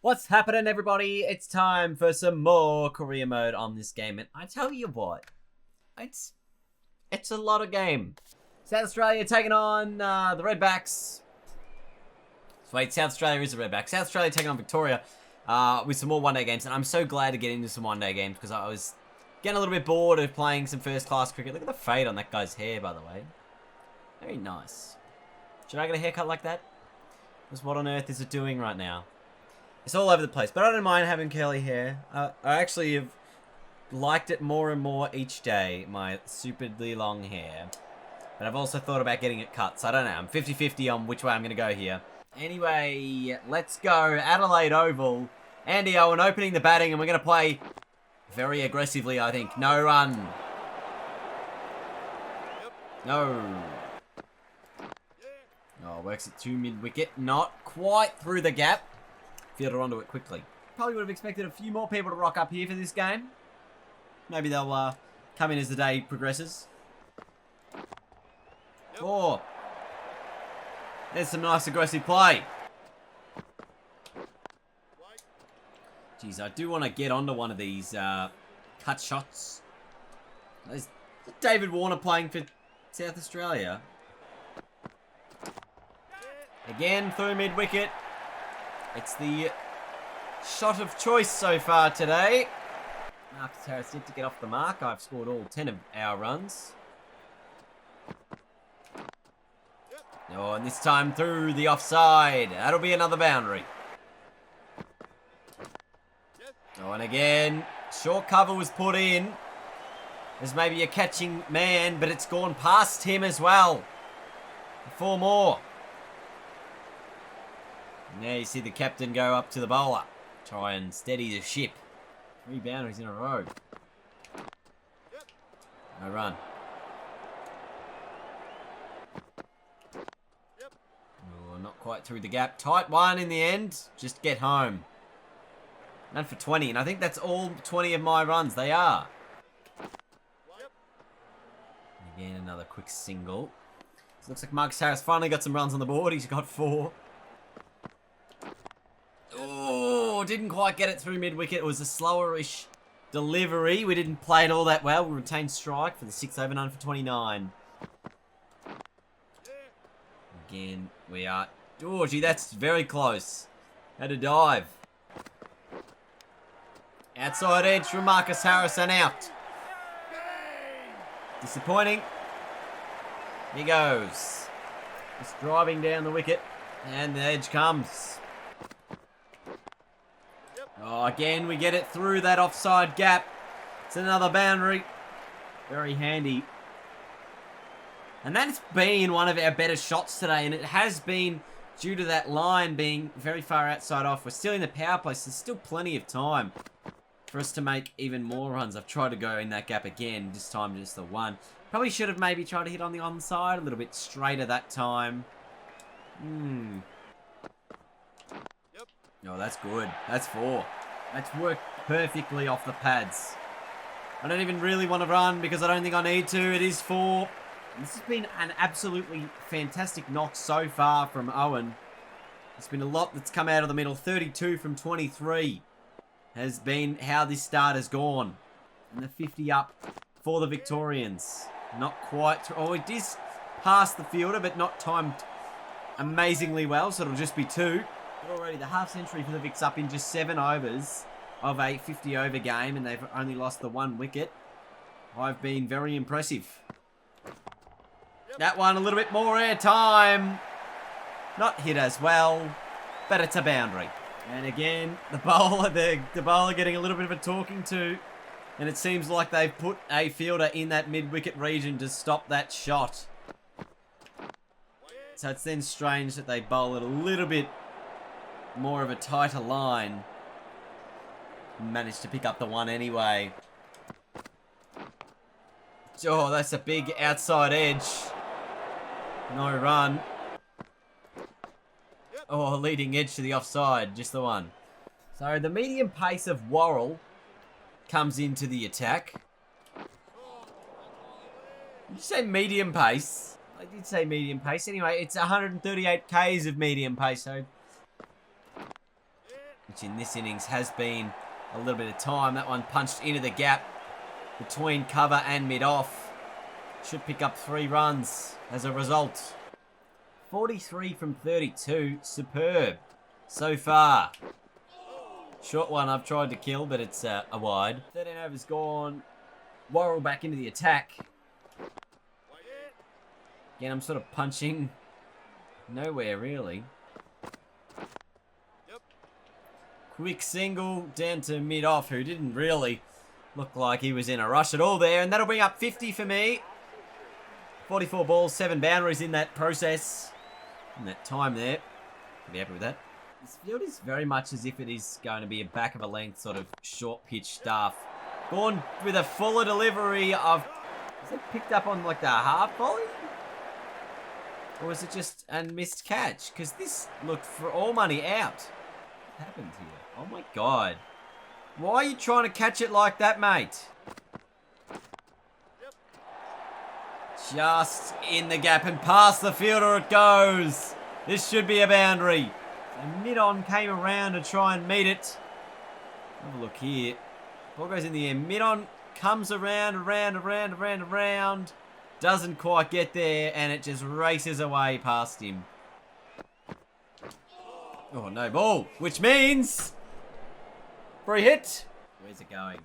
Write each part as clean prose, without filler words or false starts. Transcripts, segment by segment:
What's happening, everybody? It's time for some more career mode on this game, and I tell you what, it's a lot of game. South Australia taking on the Redbacks. Wait, South Australia is the Redbacks. South Australia taking on Victoria with some more one-day games, and I'm so glad to get into some one-day games because I was getting a little bit bored of playing some first-class cricket. Look at the fade on that guy's hair, by the way. Very nice. Should I get a haircut like that? Because what on earth is it doing right now? It's all over the place, but I don't mind having curly hair. I actually have liked it more and more each day, my stupidly long hair. But I've also thought about getting it cut, so I don't know. I'm 50-50 on which way I'm going to go here. Anyway, let's go. Adelaide Oval. Andy Owen opening the batting, and we're going to play very aggressively, I think. No run. No. Oh, works it to mid-wicket. Not quite through the gap. Fielder onto it quickly. Probably would have expected a few more people to rock up here for this game. Maybe they'll come in as the day progresses. Oh, there's some nice aggressive play. Jeez, I do want to get onto one of these cut shots. There's David Warner playing for South Australia. Again through mid-wicket. It's the shot of choice so far today. Marcus Harris did to get off the mark. I've scored all 10 of our runs. Oh, and this time through the offside. That'll be another boundary. Oh, and again, short cover was put in. There's maybe a catching man, but it's gone past him as well. 4 more. Now you see the captain go up to the bowler. Try and steady the ship. 3 boundaries in a row. No run. Oh, not quite through the gap. Tight one in the end. Just get home. None for 20, and I think that's all 20 of my runs. They are. Again, another quick single. So looks like Marcus Harris finally got some runs on the board. He's got 4. Oh, didn't quite get it through mid-wicket. It was a slower-ish delivery. We didn't play it all that well. We retained strike for the 6th over, none for 29. Again, we are... Oh, gee, that's very close. Had to dive. Outside edge from Marcus Harris and out. Disappointing. He goes. Just driving down the wicket. And the edge comes. Oh, again, we get it through that offside gap. It's another boundary. Very handy. And that's been one of our better shots today, and it has been due to that line being very far outside off. We're still in the power play, so there's still plenty of time for us to make even more runs. I've tried to go in that gap again, this time just the 1. Probably should have maybe tried to hit on the onside a little bit straighter that time. Oh, that's good. That's 4. That's worked perfectly off the pads. I don't even really want to run because I don't think I need to. It is 4. And this has been an absolutely fantastic knock so far from Owen. There's been a lot that's come out of the middle. 32 from 23 has been how this start has gone. And the 50 up for the Victorians. Not quite... Oh, it is past the fielder, but not timed amazingly well, so it'll just be 2. But already the half century for the Vicks up in just 7 overs of a 50 over game, and they've only lost the 1 wicket. I've been very impressive. That one a little bit more air time. Not hit as well, but it's a boundary. And again, the bowler getting a little bit of a talking to, and it seems like they've put a fielder in that mid-wicket region to stop that shot. So it's then strange that they bowl it a little bit more of a tighter line. Managed to pick up the 1 anyway. Oh, that's a big outside edge. No run. Oh, leading edge to the offside. Just the 1. So the medium pace of Worrell comes into the attack. Did you say medium pace? I did say medium pace. Anyway, it's 138 Ks of medium pace, so which in this innings has been a little bit of time. That one punched into the gap between cover and mid-off. Should pick up 3 runs as a result. 43 from 32. Superb so far. Short one I've tried to kill, but it's a wide. 13 overs gone. Worrell back into the attack. Again, I'm sort of punching nowhere, really. Quick single down to mid-off, who didn't really look like he was in a rush at all there. And that'll bring up 50 for me. 44 balls, 7 boundaries in that process. In that time there. Be happy with that. This field is very much as if it is going to be a back of a length sort of short pitch stuff. Gone with a fuller delivery of... Is it picked up on like the half volley? Or was it just a missed catch? Because this looked for all money out. What happened here? Oh my god. Why are you trying to catch it like that, mate? Just in the gap and past the fielder it goes. This should be a boundary. And mid-on came around to try and meet it. Have a look here. Ball goes in the air. Mid-on comes around. Doesn't quite get there, and it just races away past him. Oh, no ball. Which means... free hit. Where's it going?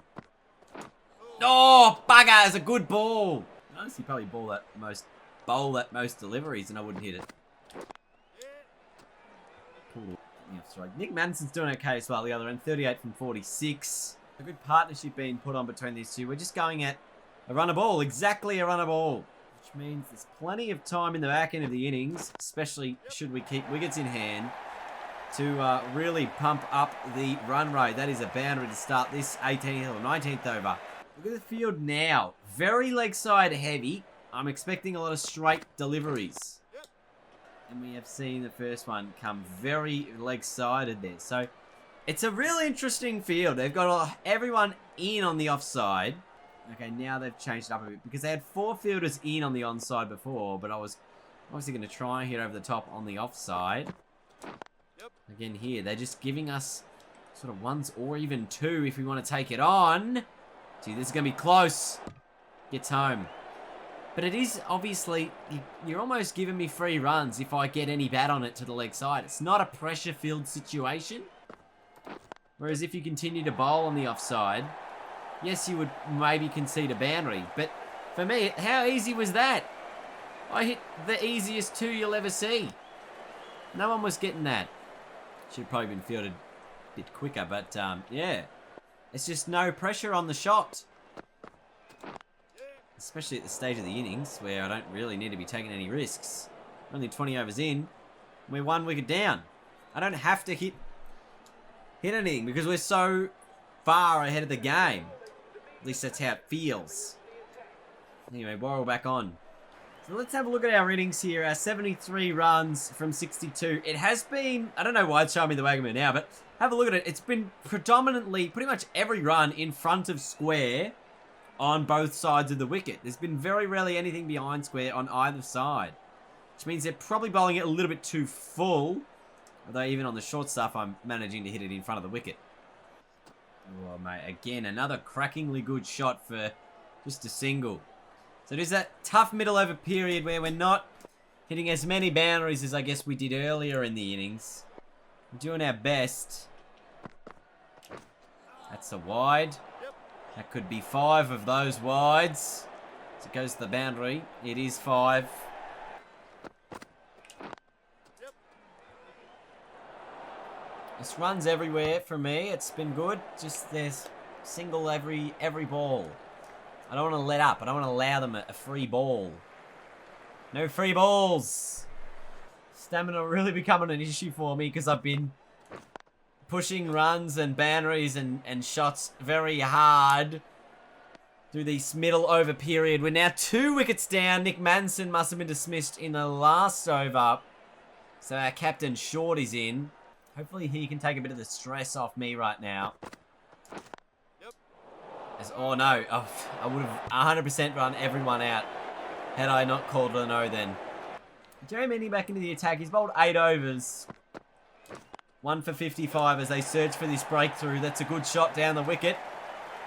Oh, bugger. It's a good ball. I honestly probably bowl that most deliveries, and I wouldn't hit it. Nick Manson's doing okay as well. The other end, 38 from 46. A good partnership being put on between these two. We're just going at a run of ball, exactly a run of ball, which means there's plenty of time in the back end of the innings, especially should we keep wickets in hand, to really pump up the run rate. That is a boundary to start this 18th or 19th over. Look at the field now. Very leg side heavy. I'm expecting a lot of straight deliveries. And we have seen the first one come very leg-sided there. So, it's a really interesting field. They've got everyone in on the offside. Okay, now they've changed it up a bit. Because they had 4 fielders in on the onside before. But I was obviously going to try and hit over the top on the offside. Again here, they're just giving us sort of 1s or even 2 if we want to take it on. Gee, this is going to be close. Gets home. But it is, obviously, you're almost giving me free runs if I get any bat on it to the leg side. It's not a pressure-filled situation. Whereas if you continue to bowl on the offside, yes, you would maybe concede a boundary. But for me, how easy was that? I hit the easiest 2 you'll ever see. No one was getting that. Should have probably been fielded a bit quicker, but yeah. It's just no pressure on the shot. Especially at the stage of the innings, where I don't really need to be taking any risks. Only 20 overs in, we're 1 wicket down. I don't have to hit anything, because we're so far ahead of the game. At least that's how it feels. Anyway, Worrell back on. So let's have a look at our innings here. Our 73 runs from 62. It has been, I don't know why it's showing me the Wagamir now, but have a look at it. It's been predominantly, pretty much every run in front of square on both sides of the wicket. There's been very rarely anything behind square on either side. Which means they're probably bowling it a little bit too full. Although even on the short stuff, I'm managing to hit it in front of the wicket. Oh, mate. Again, another crackingly good shot for just a single. So there's that tough middle over period where we're not hitting as many boundaries as I guess we did earlier in the innings. We're doing our best. That's a wide. That could be 5 of those wides. So it goes to the boundary. It is 5. This runs everywhere for me. It's been good. Just there's single every ball. I don't want to let up. I don't want to allow them a free ball. No free balls. Stamina really becoming an issue for me because I've been pushing runs and boundaries and shots very hard through this middle over period. We're now 2 wickets down. Nick Manson must have been dismissed in the last over. So our captain Short is in. Hopefully he can take a bit of the stress off me right now. Oh no, oh, I would have 100% run everyone out had I not called a no then. Jerry Meany back into the attack. He's bowled 8 overs. 1 for 55 as they search for this breakthrough. That's a good shot down the wicket.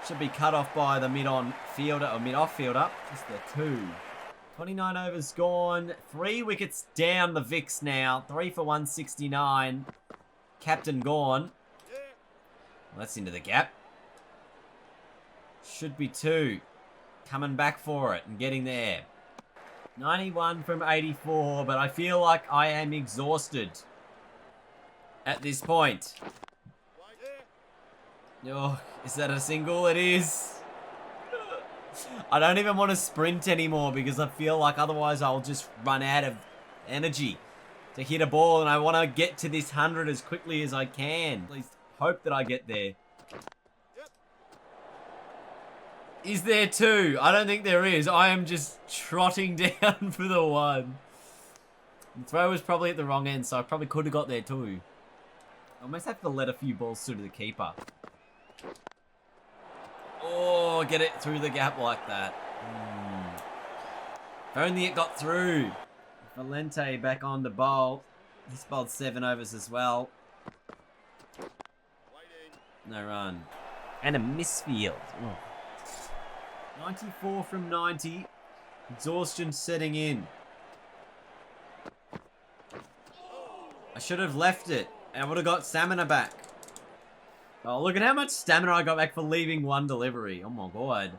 Should be cut off by the mid-on fielder or mid-off fielder. Just the 2. 29 overs gone. 3 wickets down the Vicks now. 3 for 169. Captain gone. Well, that's into the gap. Should be 2. Coming back for it and getting there. 91 from 84, but I feel like I am exhausted at this point. Oh, is that a single? It is. I don't even want to sprint anymore because I feel like otherwise I'll just run out of energy to hit a ball, and I want to get to this 100 as quickly as I can. Please hope that I get there. Is there 2? I don't think there is. I am just trotting down for the 1. The throw was probably at the wrong end, so I probably could have got there too. I almost have to let a few balls through to the keeper. Oh, get it through the gap like that. If only it got through. Valente back on the bowl. He's bowled 7 overs as well. No run. And a misfield. Oh. 94 from 90. Exhaustion setting in. I should have left it. I would have got stamina back. Oh, look at how much stamina I got back for leaving 1 delivery. Oh my god.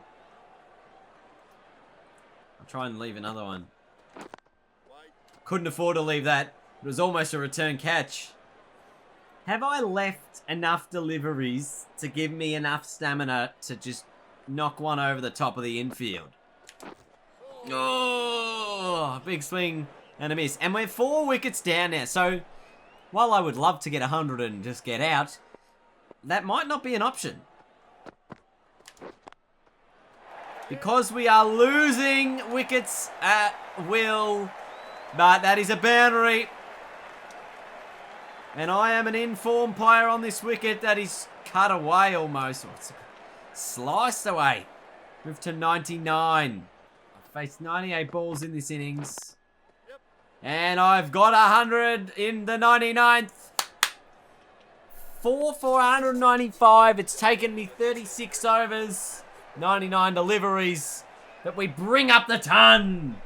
I'll try and leave another one. Couldn't afford to leave that. It was almost a return catch. Have I left enough deliveries to give me enough stamina to just knock one over the top of the infield? Oh, big swing and a miss. And we're 4 wickets down now. So, while I would love to get 100 and just get out, that might not be an option. Because we are losing wickets at will. But that is a boundary. And I am an informed player on this wicket that is cut away almost. Sliced away. Move to 99. I've faced 98 balls in this innings. And I've got 100 in the 99th. 4 for 195. It's taken me 36 overs. 99 deliveries. But we bring up the ton.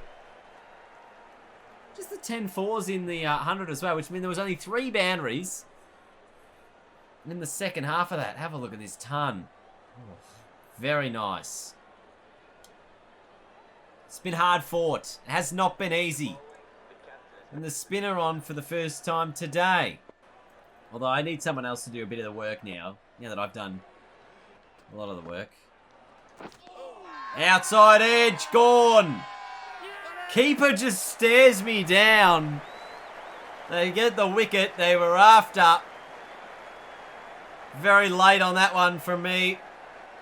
Just the 10 fours in the 100 as well, which means there was only 3 boundaries. And in the second half of that, have a look at this ton. Oh, very nice. It's been hard fought. It has not been easy. And the spinner on for the first time today. Although I need someone else to do a bit of the work now. Now that I've done a lot of the work. Outside edge, gone. Keeper just stares me down. They get the wicket they were after. Very late on that one from me.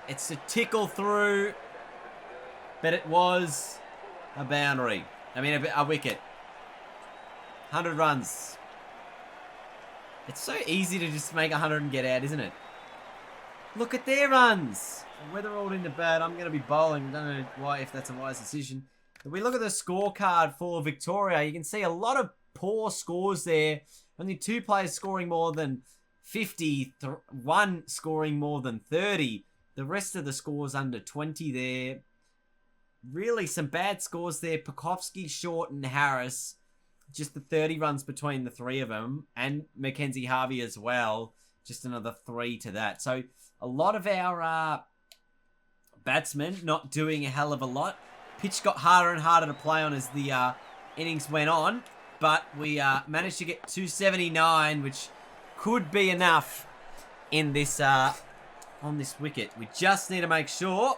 It's a tickle through. But it was a boundary. I mean, a wicket. 100 runs. It's so easy to just make 100 and get out, isn't it? Look at their runs. Whether all into bat, I'm going to be bowling. I don't know why, if that's a wise decision. If we look at the scorecard for Victoria, you can see a lot of poor scores there. Only 2 players scoring more than 50, 1 scoring more than 30. The rest of the scores under 20 there. Really some bad scores there. Pekovsky, Short and Harris. Just the 30 runs between the 3 of them. And Mackenzie Harvey as well. Just another 3 to that. So a lot of our batsmen not doing a hell of a lot. Pitch got harder and harder to play on as the innings went on. But we managed to get 279, which could be enough in this on this wicket. We just need to make sure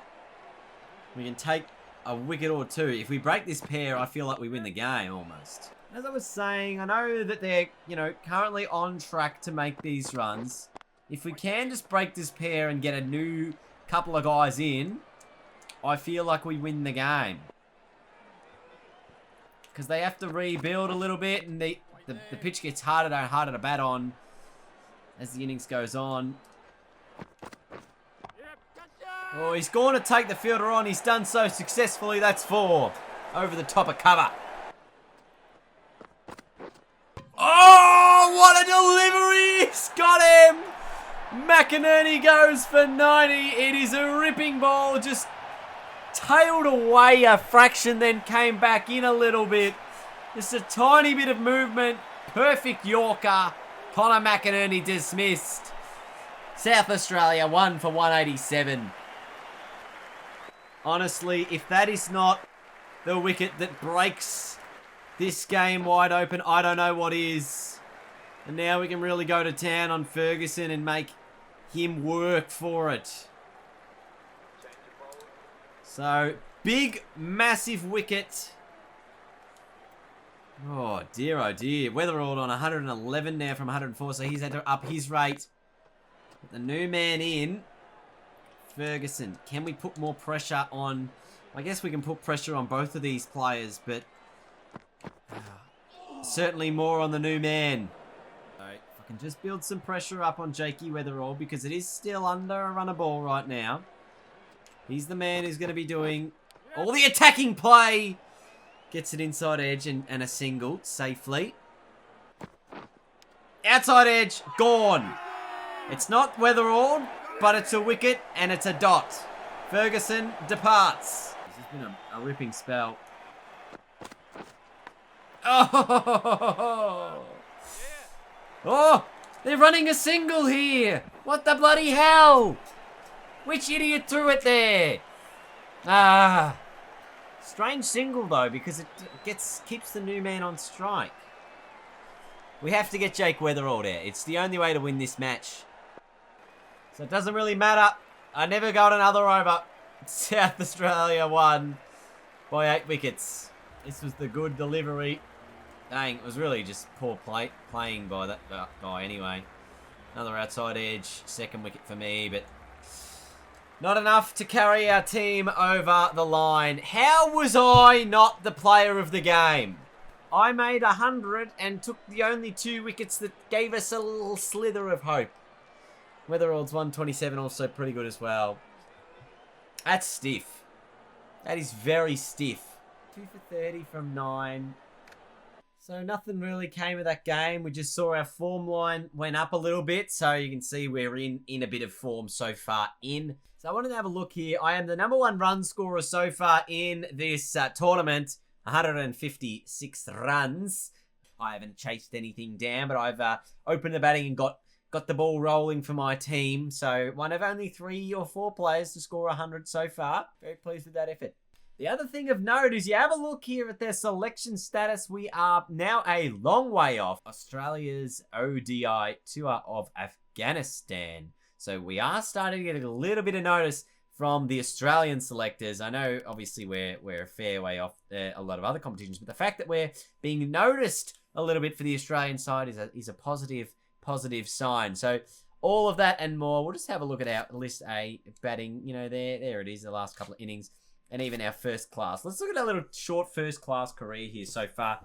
we can take a wicket or 2. If we break this pair, I feel like we win the game almost. As I was saying, I know that they're, currently on track to make these runs. If we can just break this pair and get a new couple of guys in, I feel like we win the game. Because they have to rebuild a little bit, and the pitch gets harder and harder to bat on as the innings goes on. Oh, he's going to take the fielder on. He's done so successfully. That's 4 over the top of cover. Oh, Oh, what a delivery! He's got him! McInerney goes for 90. It is a ripping ball. Just tailed away a fraction, then came back in a little bit. Just a tiny bit of movement. Perfect Yorker. Connor McInerney dismissed. South Australia 1 for 187. Honestly, if that is not the wicket that breaks this game wide open, I don't know what is. And now we can really go to town on Ferguson and make him work for it. So, big, massive wicket. Oh dear, oh dear. Weatherald on 111 now from 104, so he's had to up his rate. Put the new man in. Ferguson. Can we put more pressure on... I guess we can put pressure on both of these players, but... certainly more on the new man. So, if I can just build some pressure up on Jakey Weatherall, because it is still under a run of ball right now. He's the man who's going to be doing all the attacking play. Gets it inside edge and a single safely. Outside edge, gone. It's not Weatherall, but it's a wicket and it's a dot. Ferguson departs. This has been a ripping spell. Oh! Oh! They're running a single here! What the bloody hell? Which idiot threw it there? Ah. Strange single though, because it keeps the new man on strike. We have to get Jake Weatherall there. It's the only way to win this match. So it doesn't really matter. I never got another over. South Australia won by 8 wickets. This was the good delivery. Dang, it was really just poor playing by that guy anyway. Another outside edge. Second wicket for me, but not enough to carry our team over the line. How was I not the player of the game? I made 100 and took the only 2 wickets that gave us a little slither of hope. Weatherall's 127 also pretty good as well. That's stiff. That is very stiff. 2 for 30 from 9. So nothing really came of that game. We just saw our form line went up a little bit. So you can see we're in a bit of form so far in. So I wanted to have a look here. I am the #1 run scorer so far in this tournament. 156 runs. I haven't chased anything down, but I've opened the batting and got the ball rolling for my team. So one of only 3 or 4 players to score 100 so far. Very pleased with that effort. The other thing of note is you have a look here at their selection status. We are now a long way off Australia's ODI tour of Afghanistan. So we are starting to get a little bit of notice from the Australian selectors. I know, obviously, we're a fair way off a lot of other competitions, but the fact that we're being noticed a little bit for the Australian side is a positive sign. So all of that and more. We'll just have a look at our list A batting. You know, there it is, the last couple of innings. And even our first class. Let's look at our little short first class career here so far.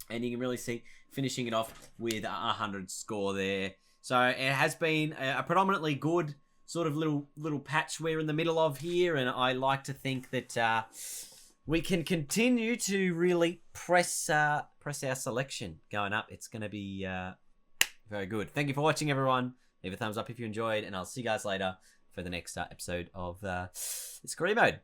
And you can really see finishing it off with a 100 score there. So it has been a predominantly good sort of little patch we're in the middle of here. And I like to think that we can continue to really press our selection going up. It's going to be very good. Thank you for watching, everyone. Leave a thumbs up if you enjoyed. And I'll see you guys later for the next episode of this career mode.